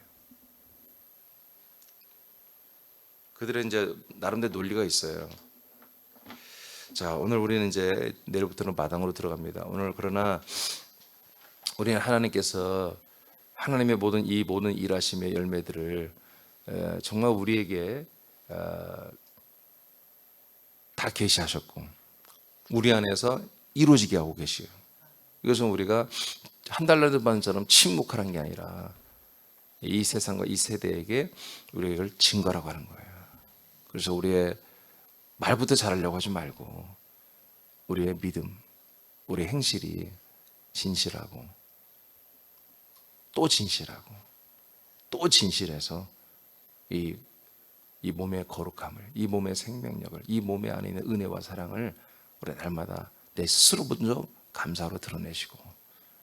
그들의 이제 나름대로 논리가 있어요. 자, 오늘 우리는 이제 내일부터는 마당으로 들어갑니다. 오늘 그러나 우리는 하나님께서 하나님의 모든 일하심의 열매들을 정말 우리에게 다 계시하셨고 우리 안에서 이루어지게 하고 계시요. 이것은 우리가 한 달러를 받는 사람 침묵하는 게 아니라 이 세상과 이 세대에게 우리가 이걸 증거라고 하는 거예요. 그래서 우리의 말부터 잘하려고 하지 말고 우리의 믿음, 우리의 행실이 진실하고 또 진실하고 또 진실해서 이 몸의 거룩함을, 이 몸의 생명력을, 이 몸의 안에 있는 은혜와 사랑을 우리 날마다 내 스스로 먼저 감사로 드러내시고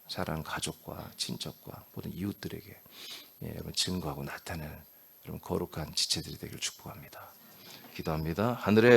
사랑하는 가족과 친척과 모든 이웃들에게 여러분 증거하고 나타내는 여러분 거룩한 지체들이 되기를 축복합니다. 기도합니다. 하늘에